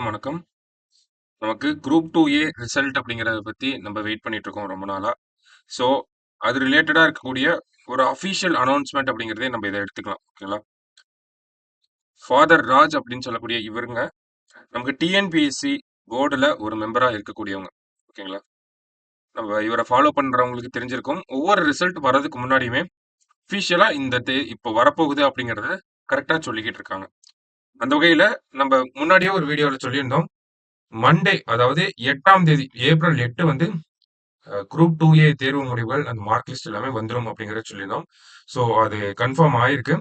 எல்லாருக்கும் வணக்கம். நமக்கு குரூப் 2A ரிசல்ட் அப்படிங்கிறத பத்தி நம்ம வெயிட் பண்ணிட்டு இருக்கோம் ரொம்ப நாளா. ஸோ அது ரிலேட்டடா இருக்கக்கூடிய ஒரு அஃபிஷியல் அனௌன்ஸ்மெண்ட் அப்படிங்கிறதே நம்ம இதை எடுத்துக்கலாம். ஓகேங்களா? ஃபாதர் ராஜ் அப்படின்னு சொல்லக்கூடிய இவருங்க நமக்கு டிஎன்பிஎஸ்சி போர்டுல ஒரு மெம்பரா இருக்கக்கூடியவங்க. ஓகேங்களா? நம்ம இவரை ஃபாலோ பண்றவங்களுக்கு தெரிஞ்சிருக்கும். ஒவ்வொரு ரிசல்ட் வர்றதுக்கு முன்னாடியுமே அஃபிஷியலா இந்த இப்போ வரப்போகுது அப்படிங்கறத கரெக்டா சொல்லிக்கிட்டு இருக்காங்க. அந்த வகையில நம்ம முன்னாடியே ஒரு வீடியோல சொல்லியிருந்தோம். மண்டே அதாவது 8ஆம் தேதி ஏப்ரல் 8 வந்து குரூப் 2A தேர்வு முடிவுகள் அந்த மார்க் லிஸ்ட் எல்லாமே வந்துரும் அப்படிங்கறத சொல்லியிருந்தோம். ஸோ அது கன்ஃபார்ம் ஆயிருக்கு.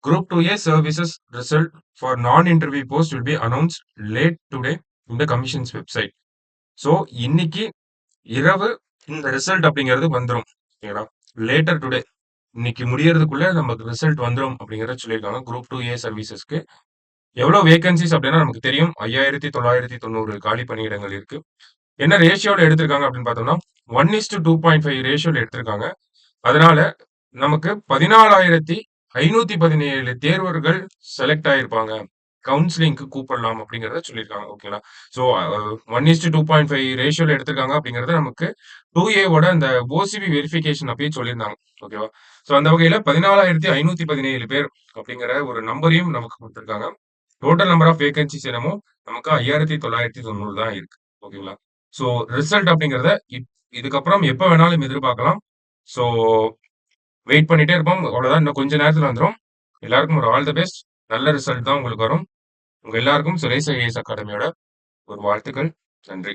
Group 2A services result for non interview post will be announced late today in the commission's website. So இன்னைக்கு இரவு இந்த ரிசல்ட் அப்படிங்கிறது வந்துரும். ஓகேங்களா? லேட்டர் டுடே இன்னைக்கு முடியறதுக்குள்ள நமக்கு ரிசல்ட் வந்துரும் அப்படிங்கறத சொல்லியிருக்காங்க. குரூப் 2A சர்வீசஸ்க்கு எவ்வளவு வேகன்சிஸ் அப்படின்னா நமக்கு தெரியும். 5990 காலி பணியிடங்கள் இருக்கு. என்ன ரேஷியோல எடுத்திருக்காங்க அப்படின்னு பார்த்தோம்னா 1:2.5 ரேஷியோல எடுத்திருக்காங்க. அதனால நமக்கு 14,517 தேர்வர்கள் செலக்ட் ஆயிருப்பாங்க. கவுன்சிலிங்க்கு கூப்பிடலாம் அப்படிங்கறத சொல்லியிருக்காங்க. ஓகேங்களா? ஸோ 1:2.5 ரேஷியோல எடுத்திருக்காங்க அப்படிங்கறது நமக்கு 2A அந்த ஓசிபி வெரிஃபிகேஷன் அப்பயே சொல்லியிருந்தாங்க. ஓகேவா? ஸோ அந்த வகையில 14,517 பேர் அப்படிங்கிற ஒரு நம்பரையும் நமக்கு கொடுத்திருக்காங்க. டோட்டல் நம்பர் ஆஃப் வேகன்சிஸ் என்னமோ நமக்கு 5,990 தான் இருக்கு. ஓகேங்களா? ஸோ ரிசல்ட் அப்படிங்கிறத இதுக்கப்புறம் எப்ப வேணாலும் எதிர்பார்க்கலாம். ஸோ வெயிட் பண்ணிட்டே இருப்போம். அவ்வளவுதான். இன்னும் கொஞ்ச நேரத்துல வந்துரும். எல்லாருக்கும் ஒரு ஆல் தி பெஸ்ட். நல்ல ரிசல்ட் தான் உங்களுக்கு வரும். உங்க எல்லாருக்கும் சுரேஷ் ஐஏஎஸ் அகாடமியோட ஒரு வாழ்த்துக்கள். நன்றி.